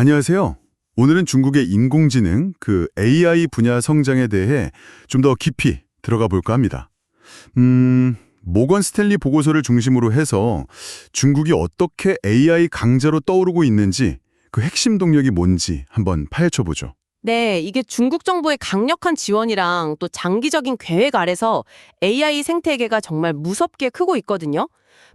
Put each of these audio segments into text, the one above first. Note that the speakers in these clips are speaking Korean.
안녕하세요. 오늘은 중국의 인공지능, AI 분야 성장에 대해 좀 더 깊이 들어가 볼까 합니다. 모건 스탠리 보고서를 중심으로 해서 중국이 어떻게 AI 강자로 떠오르고 있는지 그 핵심 동력이 뭔지 한번 파헤쳐 보죠. 네, 이게 중국 정부의 강력한 지원이랑 또 장기적인 계획 아래서 AI 생태계가 정말 무섭게 크고 있거든요.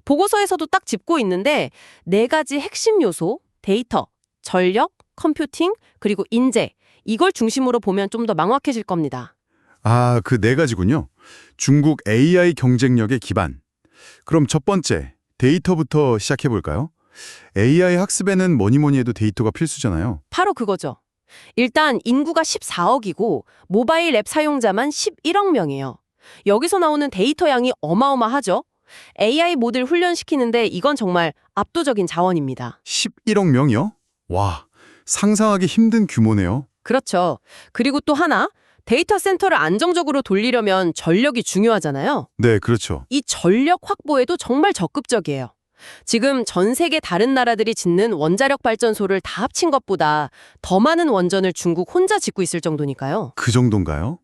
보고서에서도 딱 짚고 있는데 네 가지 핵심 요소, 데이터, 전력, 컴퓨팅, 그리고 인재, 이걸 중심으로 보면 좀 더 명확해질 겁니다. 아, 그 네 가지군요. 중국 AI 경쟁력의 기반. 그럼 첫 번째, 데이터부터 시작해 볼까요? AI 학습에는 뭐니 뭐니 해도 데이터가 필수잖아요. 바로 그거죠. 일단 인구가 14억이고 모바일 앱 사용자만 11억 명이에요. 여기서 나오는 데이터 양이 어마어마하죠. AI 모델 훈련시키는데 이건 정말 압도적인 자원입니다. 11억 명이요? 와, 상상하기 힘든 규모네요. 그렇죠. 그리고 또 하나, 데이터 센터를 안정적으로 돌리려면 전력이 중요하잖아요. 네, 그렇죠. 이 전력 확보에도 정말 적극적이에요. 지금 전 세계 다른 나라들이 짓는 원자력 발전소를 다 합친 것보다 더 많은 원전을 중국 혼자 짓고 있을 정도니까요. 그 정도인가요?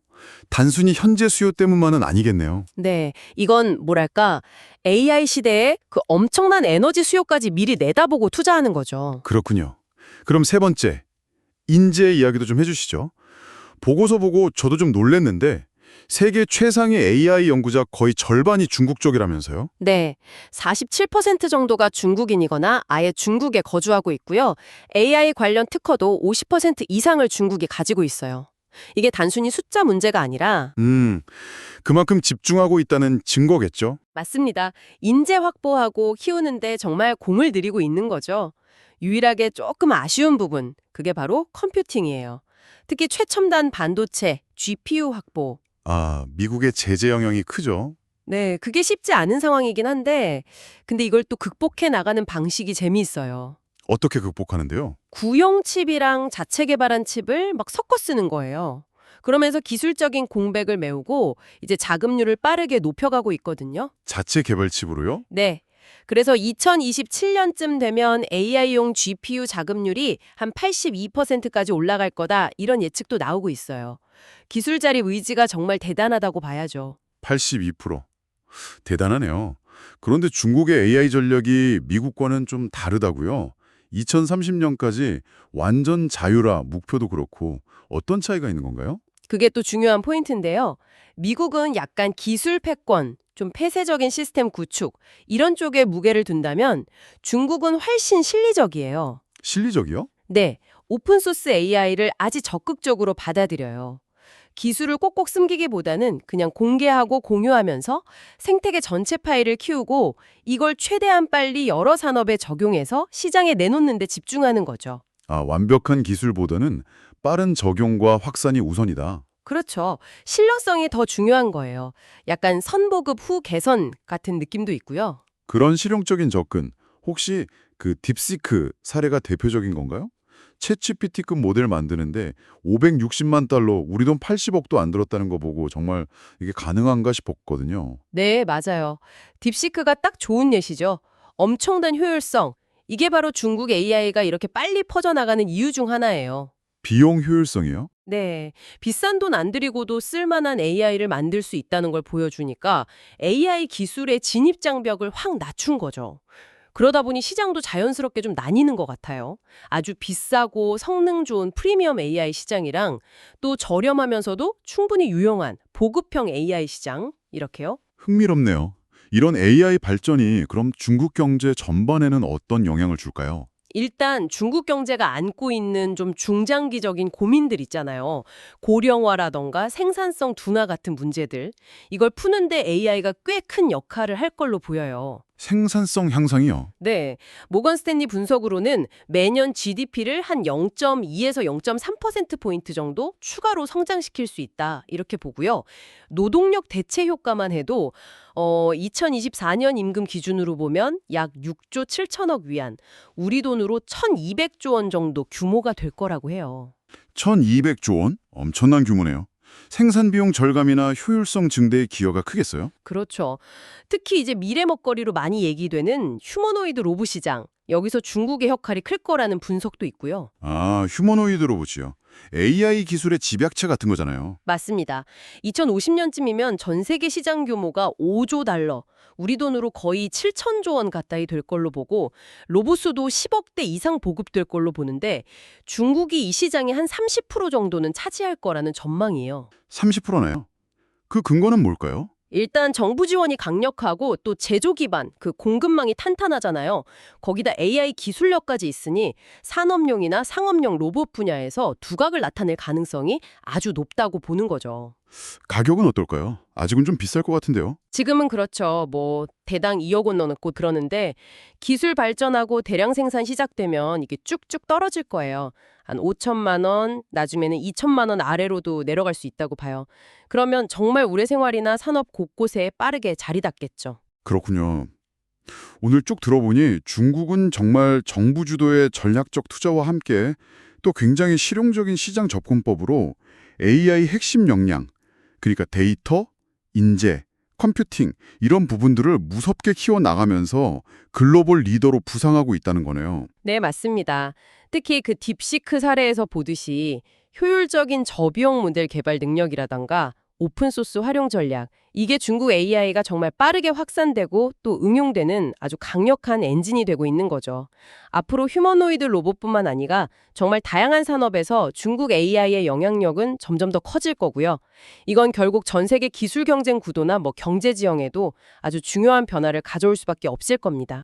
단순히 현재 수요 때문만은 아니겠네요. 네, 이건 뭐랄까, AI 시대에 그 엄청난 에너지 수요까지 미리 내다보고 투자하는 거죠. 그렇군요. 그럼 세 번째, 인재 이야기도 좀 해주시죠. 보고서 보고 저도 좀 놀랬는데 세계 최상의 AI 연구자 거의 절반이 중국 쪽이라면서요? 네, 47% 정도가 중국인이거나 아예 중국에 거주하고 있고요. AI 관련 특허도 50% 이상을 중국이 가지고 있어요. 이게 단순히 숫자 문제가 아니라 그만큼 집중하고 있다는 증거겠죠? 맞습니다. 인재 확보하고 키우는데 정말 공을 들이고 있는 거죠. 유일하게 조금 아쉬운 부분, 그게 바로 컴퓨팅이에요. 특히 최첨단 반도체, GPU 확보. 아, 미국의 제재 영향이 크죠? 네, 그게 쉽지 않은 상황이긴 한데, 근데 이걸 또 극복해 나가는 방식이 재미있어요. 어떻게 극복하는데요? 구형 칩이랑 자체 개발한 칩을 막 섞어 쓰는 거예요. 그러면서 기술적인 공백을 메우고 이제 자금률을 빠르게 높여가고 있거든요. 자체 개발 칩으로요? 네. 그래서 2027년쯤 되면 AI용 GPU 자금률이 한 82%까지 올라갈 거다, 이런 예측도 나오고 있어요. 기술 자립 의지가 정말 대단하다고 봐야죠. 82%. 대단하네요. 그런데 중국의 AI 전력이 미국과는 좀 다르다고요? 2030년까지 완전 자유화 목표도 그렇고 어떤 차이가 있는 건가요? 그게 또 중요한 포인트인데요. 미국은 약간 기술 패권, 좀 폐쇄적인 시스템 구축, 이런 쪽에 무게를 둔다면 중국은 훨씬 실리적이에요. 실리적이요? 네, 오픈소스 AI를 아주 적극적으로 받아들여요. 기술을 꼭꼭 숨기기보다는 그냥 공개하고 공유하면서 생태계 전체 파일을 키우고 이걸 최대한 빨리 여러 산업에 적용해서 시장에 내놓는 데 집중하는 거죠. 아, 완벽한 기술보다는 빠른 적용과 확산이 우선이다. 그렇죠. 실효성이 더 중요한 거예요. 약간 선보급 후 개선 같은 느낌도 있고요. 그런 실용적인 접근, 혹시 그 딥시크 사례가 대표적인 건가요? 챗GPT급 모델 만드는데 560만 달러, 우리 돈 80억도 안 들었다는 거 보고 정말 이게 가능한가 싶었거든요. 네, 맞아요. 딥시크가 딱 좋은 예시죠. 엄청난 효율성. 이게 바로 중국 AI가 이렇게 빨리 퍼져나가는 이유 중 하나예요. 비용 효율성이요? 네, 비싼 돈 안 들이고도 쓸만한 AI를 만들 수 있다는 걸 보여주니까 AI 기술의 진입 장벽을 확 낮춘 거죠. 그러다 보니 시장도 자연스럽게 좀 나뉘는 것 같아요. 아주 비싸고 성능 좋은 프리미엄 AI 시장이랑 또 저렴하면서도 충분히 유용한 보급형 AI 시장, 이렇게요. 흥미롭네요. 이런 AI 발전이 그럼 중국 경제 전반에는 어떤 영향을 줄까요? 일단 중국 경제가 안고 있는 좀 중장기적인 고민들 있잖아요. 고령화라던가 생산성 둔화 같은 문제들. 이걸 푸는데 AI가 꽤 큰 역할을 할 걸로 보여요. 생산성 향상이요. 네, 모건 스탠리 분석으로는 매년 GDP를 한 0.2에서 0.3%포인트 정도 추가로 성장시킬 수 있다, 이렇게 보고요. 노동력 대체 효과만 해도 2024년 임금 기준으로 보면 약 6조 7천억 위안, 우리 돈으로 1,200조 원 정도 규모가 될 거라고 해요. 1200조 원? 엄청난 규모네요. 생산 비용 절감이나 효율성 증대에 기여가 크겠어요? 그렇죠. 특히 이제 미래 먹거리로 많이 얘기되는 휴머노이드 로봇 시장, 여기서 중국의 역할이 클 거라는 분석도 있고요. 아, 휴머노이드 로봇이요. AI 기술의 집약체 같은 거잖아요. 맞습니다. 2050년쯤이면 전 세계 시장 규모가 5조 달러, 우리 돈으로 거의 7천조 원 가까이 될 걸로 보고 로봇 수도 10억 대 이상 보급될 걸로 보는데 중국이 이 시장의 한 30% 정도는 차지할 거라는 전망이에요. 30%네요. 그 근거는 뭘까요? 일단 정부 지원이 강력하고 또 제조 기반, 그 공급망이 탄탄하잖아요. 거기다 AI 기술력까지 있으니 산업용이나 상업용 로봇 분야에서 두각을 나타낼 가능성이 아주 높다고 보는 거죠. 가격은 어떨까요? 아직은 좀 비쌀 것 같은데요. 지금은 그렇죠. 대당 2억 원 넘고 그러는데 기술 발전하고 대량 생산 시작되면 이게 쭉쭉 떨어질 거예요. 한 5천만 원, 나중에는 2천만 원 아래로도 내려갈 수 있다고 봐요. 그러면 정말 우리 생활이나 산업 곳곳에 빠르게 자리 잡겠죠. 그렇군요. 오늘 쭉 들어보니 중국은 정말 정부 주도의 전략적 투자와 함께 또 굉장히 실용적인 시장 접근법으로 AI 핵심 역량, 그러니까 데이터, 인재, 컴퓨팅 이런 부분들을 무섭게 키워나가면서 글로벌 리더로 부상하고 있다는 거네요. 네, 맞습니다. 특히 그 딥시크 사례에서 보듯이 효율적인 저비용 모델 개발 능력이라던가 오픈소스 활용 전략, 이게 중국 AI가 정말 빠르게 확산되고 또 응용되는 아주 강력한 엔진이 되고 있는 거죠. 앞으로 휴머노이드 로봇뿐만 아니라 정말 다양한 산업에서 중국 AI의 영향력은 점점 더 커질 거고요. 이건 결국 전 세계 기술 경쟁 구도나 경제 지형에도 아주 중요한 변화를 가져올 수밖에 없을 겁니다.